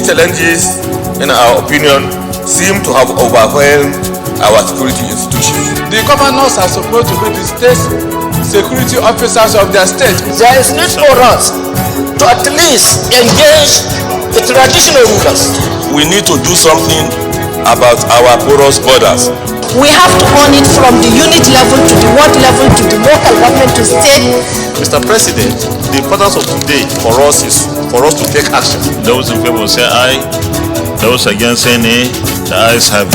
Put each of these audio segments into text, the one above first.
These challenges, in our opinion, seem to have overwhelmed our security institutions. The governors are supposed to be the state security officers of their state. There is need for us to at least engage the traditional rulers. We need to do something about our porous borders. We have to own it from the unit level to the ward level to the local government to state. Mr. President, the importance of today for us is for us to take action. Those in favor say aye. Those against say nay. The ayes have it.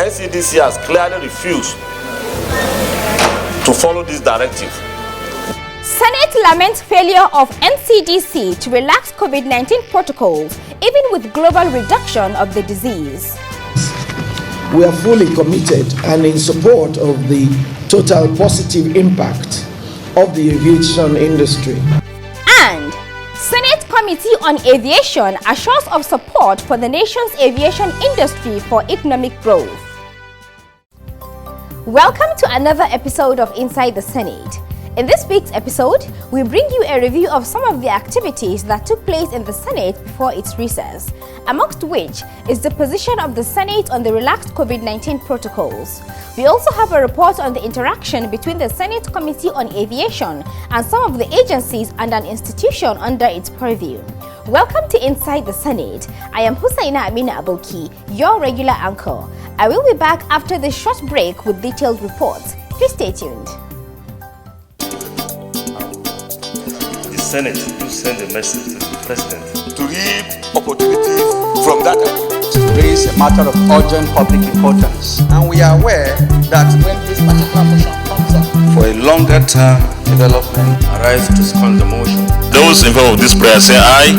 NCDC has clearly refused to follow this directive. Senate laments failure of NCDC to relax COVID-19 protocols, even with global reduction of the disease. We are fully committed and in support of the total positive impact of the aviation industry. And Senate Committee on Aviation assures of support for the nation's aviation industry for economic growth. Welcome to another episode of Inside the Senate. In this week's episode, we bring you a review of some of the activities that took place in the Senate before its recess, amongst which is the position of the Senate on the relaxed COVID-19 protocols. We also have a report on the interaction between the Senate Committee on Aviation and some of the agencies and an institution under its purview. Welcome to Inside the Senate. I am Hussaina Amina Aboki, your regular anchor. I will be back after this short break with detailed reports. Please stay tuned. The Senate to send a message to the President To reap opportunities from that. To raise a matter of urgent public importance. And we are aware that when this particular motion comes up for a longer term development, arise to second the motion. Those in favor of this prayer say aye.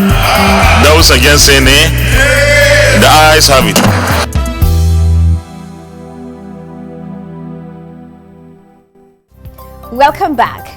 Those against say nay. The ayes have it. Welcome back.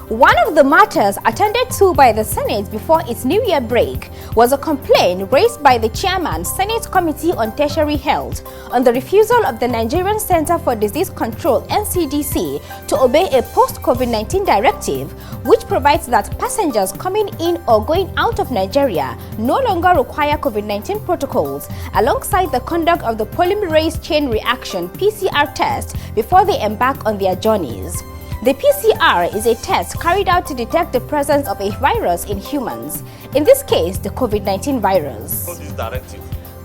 One of the matters attended to by the Senate before its New Year break was a complaint raised by the chairman, Senate Committee on Tertiary Health, on the refusal of the Nigerian Center for Disease Control (NCDC) to obey a post-COVID-19 directive, which provides that passengers coming in or going out of Nigeria no longer require COVID-19 protocols, alongside the conduct of the polymerase chain reaction (PCR) test before they embark on their journeys. The PCR is a test carried out to detect the presence of a virus in humans, in this case the COVID-19 virus.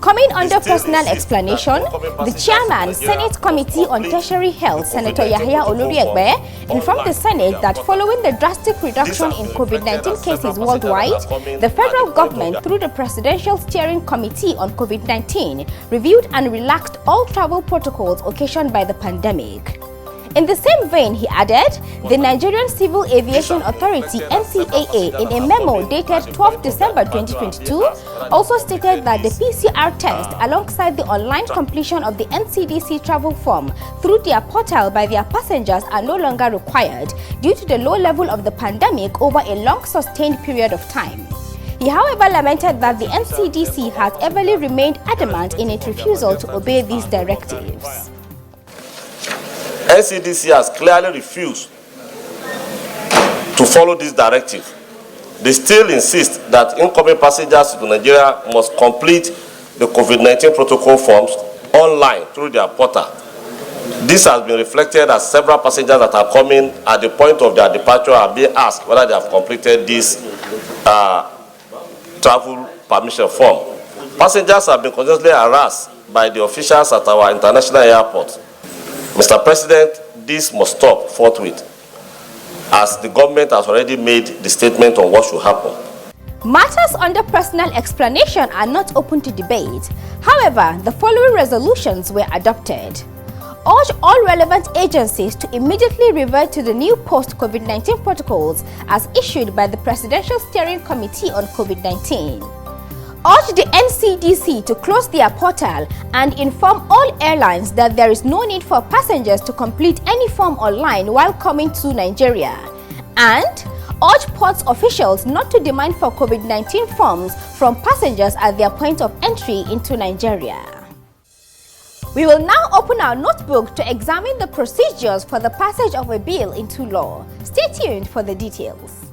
Coming under personal explanation, the chairman, Senate Committee on Tertiary Health, Senator Yahya Oloriegbe, informed the Senate that following the drastic reduction in COVID-19 cases worldwide, the federal government, through the Presidential Steering Committee on COVID-19, reviewed and relaxed all travel protocols occasioned by the pandemic. In the same vein, he added, the Nigerian Civil Aviation Authority (NCAA), in a memo dated 12 December 2022, also stated that the PCR test, alongside the online completion of the NCDC travel form through their portal by their passengers, are no longer required due to the low level of the pandemic over a long sustained period of time. He, however, lamented that the NCDC has everly remained adamant in its refusal to obey these directives. NCDC has clearly refused to follow this directive. They still insist that incoming passengers to Nigeria must complete the COVID-19 protocol forms online through their portal. This has been reflected as several passengers that are coming at the point of their departure are being asked whether they have completed this travel permission form. Passengers have been continuously harassed by the officials at our international airport. Mr. President, this must stop forthwith, as the government has already made the statement on what should happen. Matters under personal explanation are not open to debate. However, the following resolutions were adopted. Urge all relevant agencies to immediately revert to the new post-COVID-19 protocols as issued by the Presidential Steering Committee on COVID-19. Urge the NCDC to close their portal and inform all airlines that there is no need for passengers to complete any form online while coming to Nigeria. And urge ports officials not to demand for COVID-19 forms from passengers at their point of entry into Nigeria. We will now open our notebook to examine the procedures for the passage of a bill into law. Stay tuned for the details.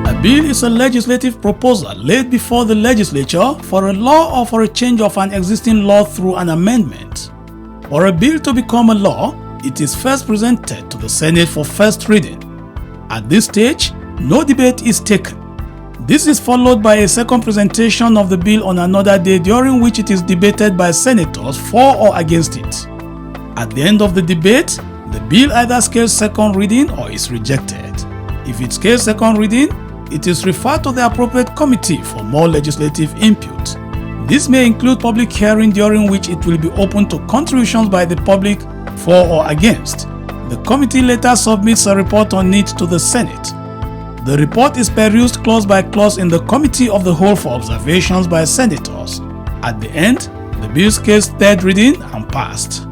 A bill is a legislative proposal laid before the legislature for a law or for a change of an existing law through an amendment. For a bill to become a law, it is first presented to the Senate for first reading. At this stage, no debate is taken. This is followed by a second presentation of the bill on another day, during which it is debated by senators for or against it. At the end of the debate, the bill either scales second reading or is rejected. If it scales second reading, it is referred to the appropriate committee for more legislative input. This may include public hearing, during which it will be open to contributions by the public for or against. The committee later submits a report on it to the Senate. The report is perused clause by clause in the committee of the whole for observations by senators. At the end, the bill scales third reading and passed.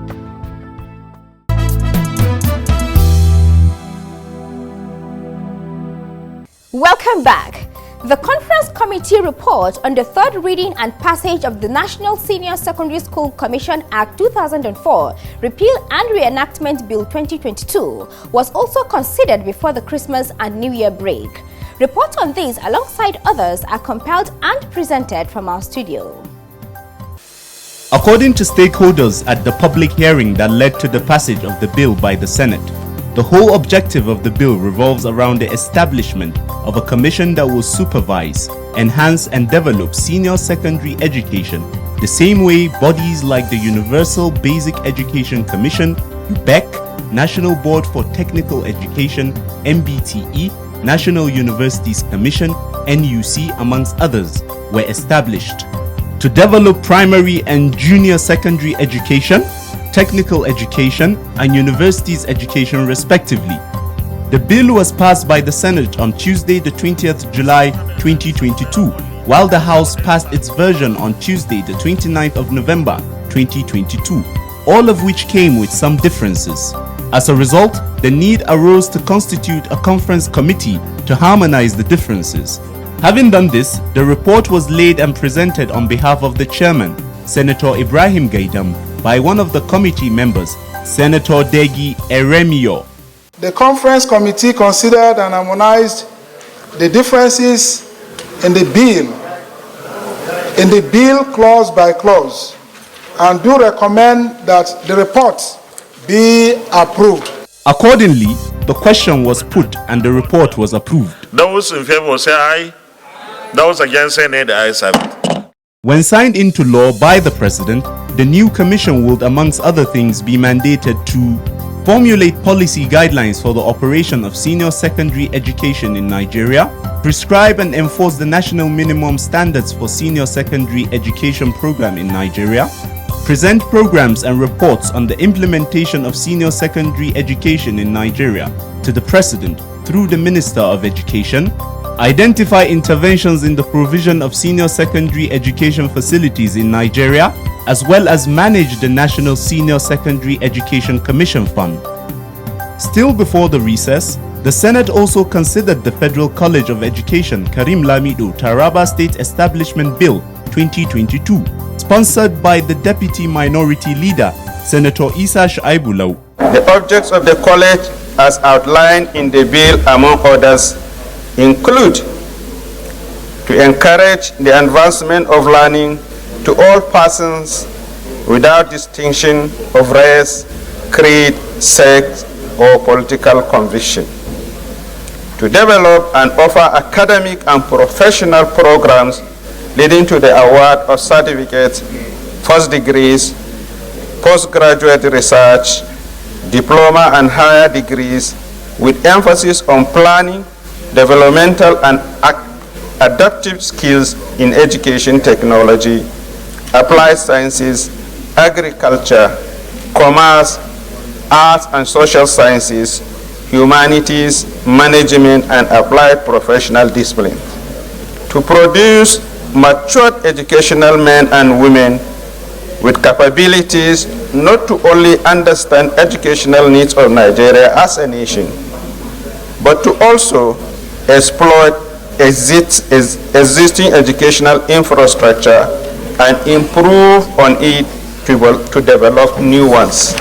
Welcome back. The Conference Committee report on the third reading and passage of the National Senior Secondary School Commission Act 2004, Repeal and Reenactment Bill 2022, was also considered before the Christmas and New Year break. Reports on this, alongside others, are compiled and presented from our studio. According to stakeholders at the public hearing that led to the passage of the bill by the Senate, the whole objective of the bill revolves around the establishment of a commission that will supervise, enhance and develop senior secondary education the same way bodies like the Universal Basic Education Commission, UBEC, National Board for Technical Education, MBTE, National Universities Commission, NUC, amongst others, were established to develop primary and junior secondary education, technical education, and universities education respectively. The bill was passed by the Senate on Tuesday, the 20th July 2022, while the House passed its version on Tuesday, the 29th of November 2022, all of which came with some differences. As a result, the need arose to constitute a conference committee to harmonize the differences. Having done this, the report was laid and presented on behalf of the chairman, Senator Ibrahim Gaidam, by one of the committee members, Senator Degi Eremio. The conference committee considered and harmonized the differences in the bill clause by clause, and do recommend that the report be approved. Accordingly, the question was put and the report was approved. Those in favor say aye. Those against say nay. The ayes have it. When signed into law by the President, the new commission would, amongst other things, be mandated to formulate policy guidelines for the operation of senior secondary education in Nigeria, prescribe and enforce the national minimum standards for senior secondary education program in Nigeria, present programs and reports on the implementation of senior secondary education in Nigeria to the President through the Minister of Education, identify interventions in the provision of senior secondary education facilities in Nigeria, as well as manage the National Senior Secondary Education Commission Fund. Still before the recess, the Senate also considered the Federal College of Education Karim Lamido Taraba State Establishment Bill 2022, sponsored by the Deputy Minority Leader, Senator Isa Shaibulau. The objects of the college, as outlined in the bill, among others, include to encourage the advancement of learning to all persons without distinction of race, creed, sex, or political conviction, to develop and offer academic and professional programs leading to the award of certificates, first degrees, postgraduate research, diploma and higher degrees, with emphasis on planning, developmental and adaptive skills in education technology, applied sciences, agriculture, commerce, arts and social sciences, humanities, management, and applied professional discipline. To produce matured educational men and women with capabilities not to only understand educational needs of Nigeria as a nation, but to also exploit existing educational infrastructure and improve on it to develop new ones.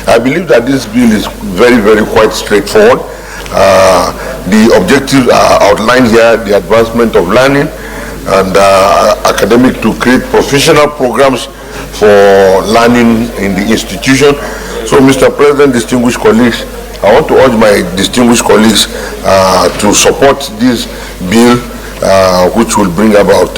I believe that this bill is very, very quite straightforward. The objectives are outlined here: the advancement of learning and academic to create professional programs for learning in the institution. So, Mr. President, distinguished colleagues, I want to urge my distinguished colleagues to support this bill, which will bring about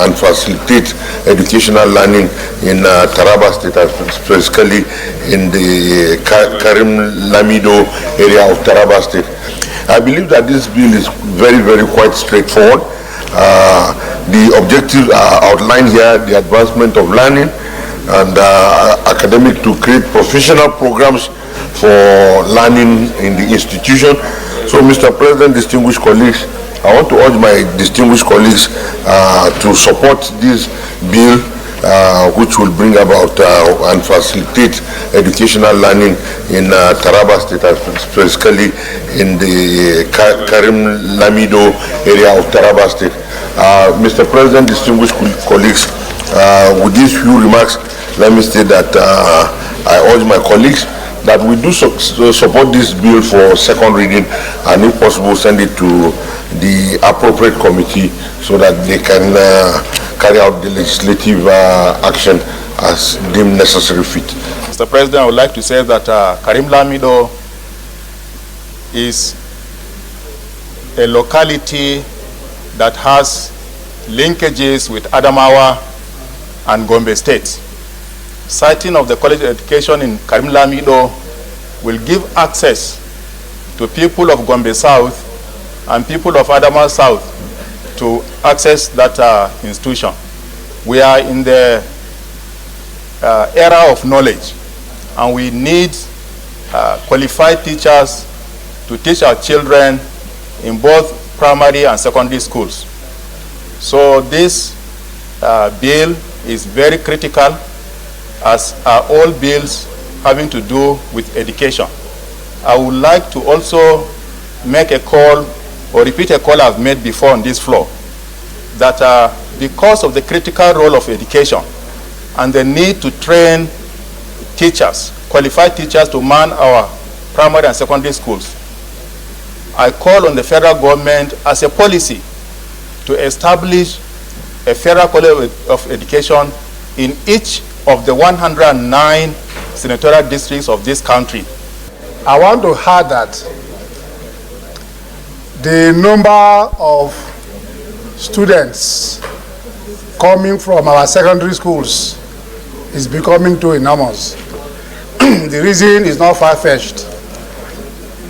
and facilitate educational learning in Taraba State, specifically in the Karim Lamido area of Taraba State. I believe that this bill is very, very quite straightforward. The objectives are outlined here: the advancement of learning and academic to create professional programs for learning in the institution. So, Mr. President, distinguished colleagues, I want to urge my distinguished colleagues to support this bill, which will bring about and facilitate educational learning in Taraba State, specifically in the Karim Lamido area of Taraba State. Mr. President, distinguished colleagues, with these few remarks, let me say that I urge my colleagues that we do support this bill for second reading, and if possible send it to the appropriate committee so that they can carry out the legislative action as deemed necessary fit. Mr. President, I would like to say that Karim Lamido is a locality that has linkages with Adamawa and Gombe states. Siting of the college education in Karim Lamido will give access to people of Gombe South and people of Adamawa South to access that institution. We are in the era of knowledge, and we need qualified teachers to teach our children in both primary and secondary schools. So this bill is very critical, as are all bills having to do with education. I would like to also make a call, or repeat a call I've made before on this floor, that because of the critical role of education and the need to train teachers, qualified teachers to man our primary and secondary schools, I call on the federal government as a policy to establish a federal college of education in each of the 109 senatorial districts of this country. I want to add that the number of students coming from our secondary schools is becoming too enormous. The reason is not far-fetched.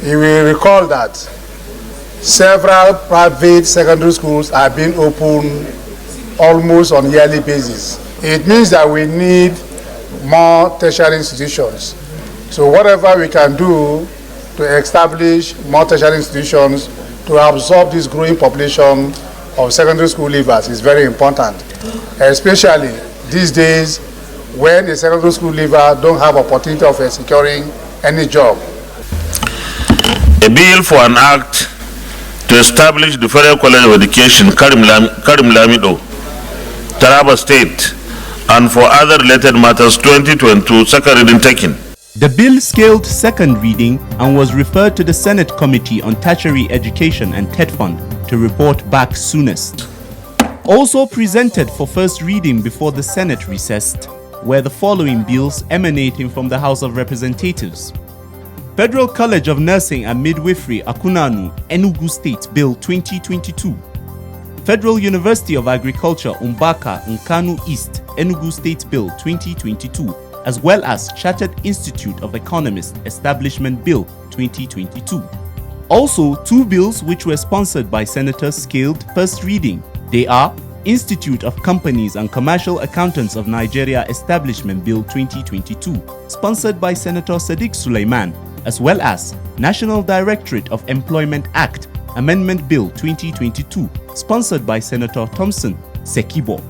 You will recall that several private secondary schools are being opened almost on a yearly basis. It means that we need more tertiary institutions. So whatever we can do to establish more tertiary institutions to absorb this growing population of secondary school leavers is very important, especially these days when a secondary school leaver don't have opportunity of securing any job. A bill for an act to establish the Federal College of Education, Karim Lamido, Taraba State, and for other related matters 2022, second reading taken. The bill scaled second reading and was referred to the Senate Committee on Tertiary Education and TED Fund to report back soonest. Also presented for first reading before the Senate recessed were the following bills emanating from the House of Representatives: Federal College of Nursing and Midwifery, Akunanu, Enugu State Bill 2022. Federal University of Agriculture, Umbaka, Nkanu East, Enugu State Bill 2022, as well as Chartered Institute of Economists Establishment Bill 2022. Also, two bills which were sponsored by senators scaled first reading. They are Institute of Companies and Commercial Accountants of Nigeria Establishment Bill 2022, sponsored by Senator Sadiq Suleiman, as well as National Directorate of Employment Act Amendment Bill 2022, sponsored by Senator Thompson Sekibo.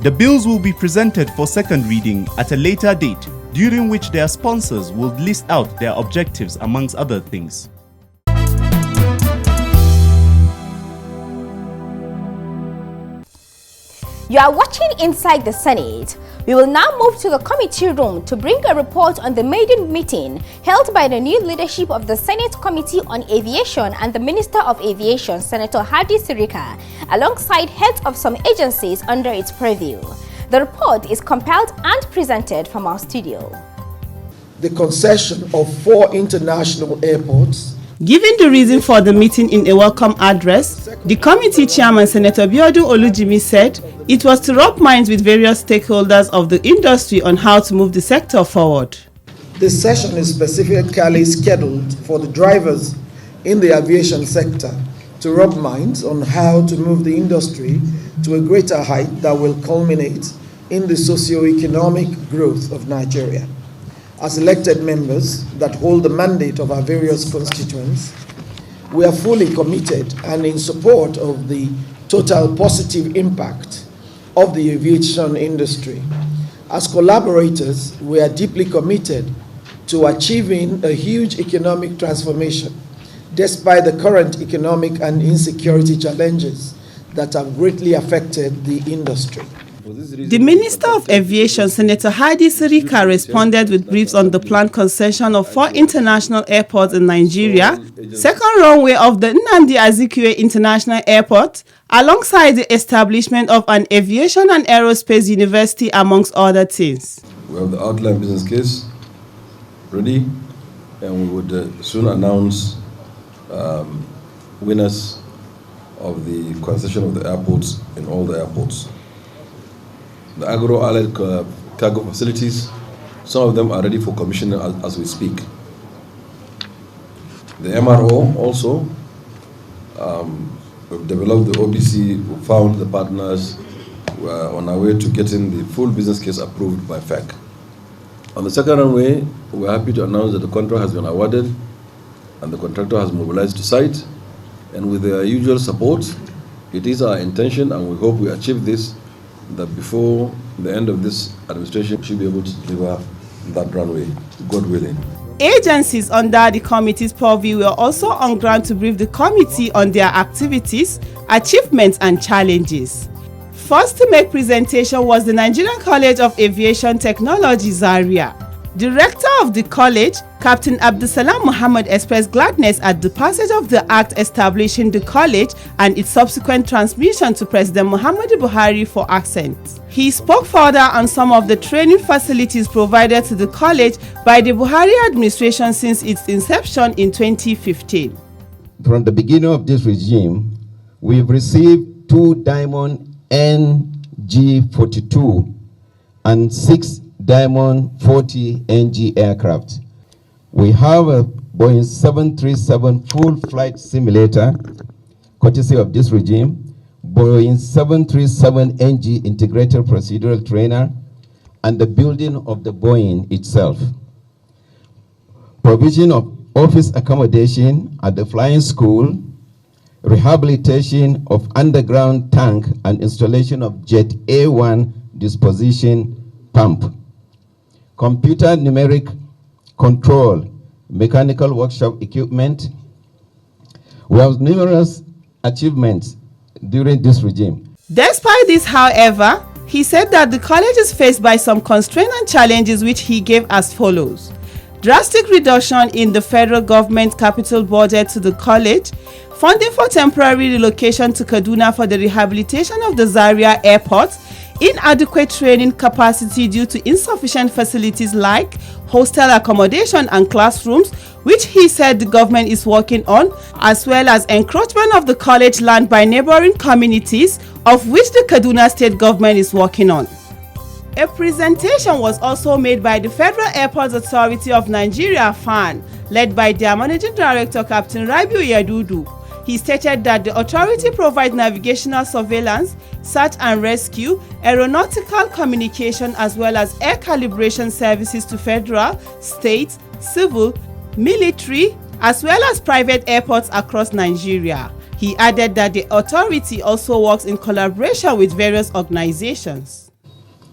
The bills will be presented for second reading at a later date, during which their sponsors will list out their objectives amongst other things. You are watching Inside the Senate. We will now move to the committee room to bring a report on the maiden meeting held by the new leadership of the Senate Committee on Aviation and the Minister of Aviation, Senator Hadi Sirika, alongside heads of some agencies under its purview. The report is compiled and presented from our studio. The concession of 4 international airports. Giving the reason for the meeting in a welcome address, the committee chairman, Senator Biodun Olujimi, said it was to rub minds with various stakeholders of the industry on how to move the sector forward. This session is specifically scheduled for the drivers in the aviation sector to rub minds on how to move the industry to a greater height that will culminate in the socio-economic growth of Nigeria. As elected members that hold the mandate of our various constituents, we are fully committed and in support of the total positive impact of the aviation industry. As collaborators, we are deeply committed to achieving a huge economic transformation despite the current economic and insecurity challenges that have greatly affected the industry. The Minister of Aviation, Senator Hadi Sirika, responded with briefs on the planned concession of 4 international airports in Nigeria, second runway of the Nnamdi Azikiwe International Airport, alongside the establishment of an aviation and aerospace university, amongst other things. We have the outline business case ready, and we would soon announce winners of the concession of the airports in all the airports. The agro-allied cargo facilities, some of them are ready for commissioning as we speak. The MRO also, we've developed the OBC, we found the partners, we are on our way to getting the full business case approved by FAC. On the second runway, we're happy to announce that the contract has been awarded and the contractor has mobilized to site. And with their usual support, it is our intention, and we hope we achieve this, that before the end of this administration, we should be able to deliver that runway, God willing. Agencies under the committee's purview were also on ground to brief the committee on their activities, achievements, and challenges. First to make presentation was the Nigerian College of Aviation Technology, Zaria. Director of the college, Captain Abdusalam Muhammad, expressed gladness at the passage of the act establishing the college and its subsequent transmission to President Muhammadu Buhari for assent. He spoke further on some of the training facilities provided to the college by the Buhari administration since its inception in 2015. From the beginning of this regime, we've received 2 Diamond NG-42 and 6 Diamond 40 NG aircraft. We have a Boeing 737 full flight simulator, courtesy of this regime, Boeing 737 NG integrated procedural trainer, and the building of the Boeing itself. Provision of office accommodation at the flying school, rehabilitation of underground tank, and installation of Jet A1 disposition pump. Computer numeric control, mechanical workshop equipment. We have numerous achievements during this regime. Despite this, however, he said that the college is faced by some constraints and challenges, which he gave as follows: drastic reduction in the federal government capital budget to the college, funding for temporary relocation to Kaduna for the rehabilitation of the Zaria airport, inadequate training capacity due to insufficient facilities like hostel accommodation and classrooms, which he said the government is working on, as well as encroachment of the college land by neighboring communities, of which the Kaduna state government is working on. A presentation was also made by the Federal Airports Authority of Nigeria, FAN, led by their Managing Director, Captain Rabiu Yadudu. He stated that the authority provides navigational surveillance, search and rescue, aeronautical communication, as well as air calibration services to federal, state, civil, military, as well as private airports across Nigeria. He added that the authority also works in collaboration with various organizations.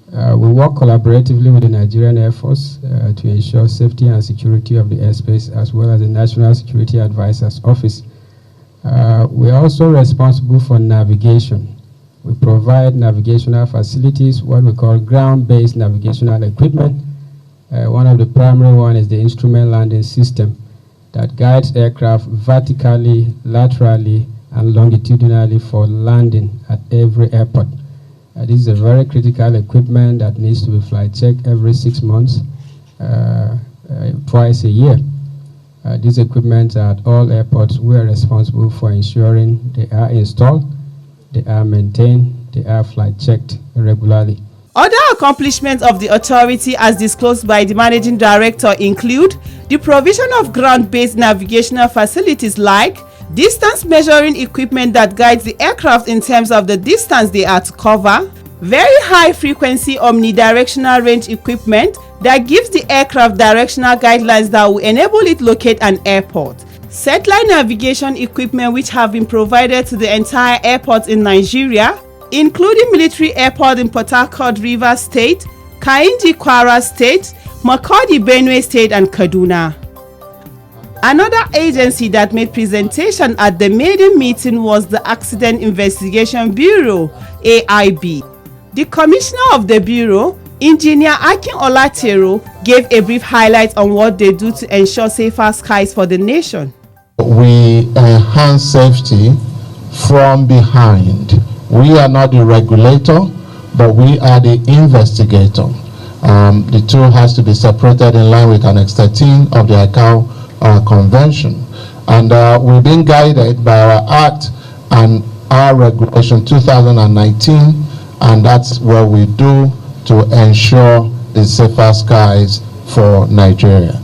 We work collaboratively with the Nigerian Air Force to ensure safety and security of the airspace, as well as the National Security Advisor's Office. We are also responsible for navigation We provide navigational facilities, what we call ground-based navigational equipment. One of the primary one is the instrument landing system that guides aircraft vertically, laterally, and longitudinally for landing at every airport. This is a very critical equipment that needs to be flight checked every 6 months, twice a year. These equipment at all airports, we are responsible for ensuring they are installed, they are maintained, they are flight checked regularly. Other accomplishments of the authority as disclosed by the Managing Director include the provision of ground-based navigational facilities like distance measuring equipment that guides the aircraft in terms of the distance they are to cover, very high frequency omnidirectional range equipment that gives the aircraft directional guidelines that will enable it locate an airport, satellite navigation equipment which have been provided to the entire airports in Nigeria, including military airport in Port Harcourt, Rivers State, Kainji, Kwara State, Makurdi, Benue State, and Kaduna. Another agency that made presentation at the maiden meeting was the Accident Investigation Bureau, AIB. The commissioner of the bureau, Engineer Akin Olatero, gave a brief highlight on what they do to ensure safer skies for the nation. We enhance safety from behind. We are not the regulator, but we are the investigator. The two has to be separated in line with Annex 13 of the ICAO Convention. And we've been guided by our Act and our Regulation 2019, and that's what we do to ensure the safer skies for Nigeria.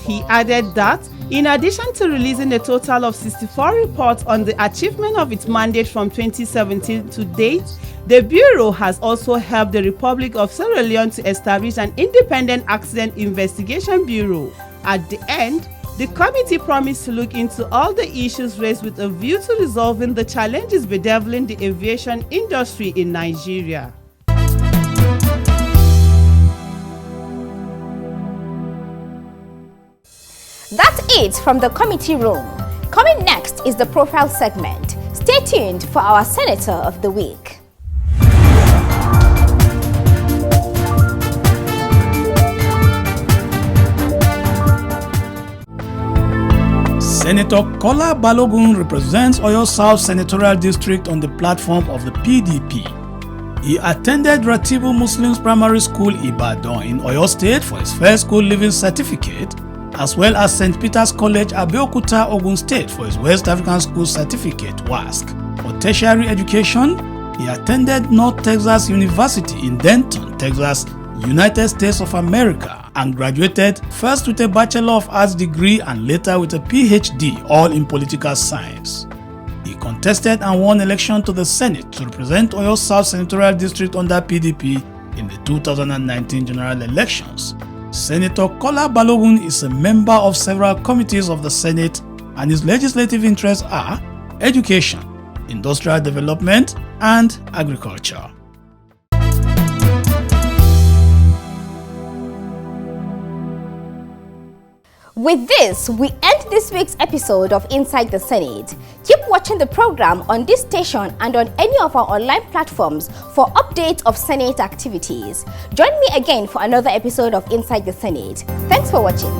He added that in addition to releasing a total of 64 reports on the achievement of its mandate from 2017 to date, the Bureau has also helped the Republic of Sierra Leone to establish an independent accident investigation bureau. At the end, the committee promised to look into all the issues raised with a view to resolving the challenges bedeviling the aviation industry in Nigeria. That's it from the committee room. Coming next is the profile segment. Stay tuned for our Senator of the Week. Senator Kola Balogun represents Oyo South Senatorial District on the platform of the PDP. He attended Ratibu Muslims Primary School Ibadan in Oyo State for his first school leaving certificate, as well as St. Peter's College Abeokuta, Ogun State for his West African School Certificate (WASC). For tertiary education, he attended North Texas University in Denton, Texas, United States of America, and graduated first with a Bachelor of Arts degree and later with a PhD, all in political science. He contested and won election to the Senate to represent Oyo South Senatorial District under PDP in the 2019 general elections. Senator Kola Balogun is a member of several committees of the Senate, and his legislative interests are education, industrial development, and agriculture. With this, we end this week's episode of Inside the Senate. Keep watching the program on this station and on any of our online platforms for updates of Senate activities. Join me again for another episode of Inside the Senate. Thanks for watching.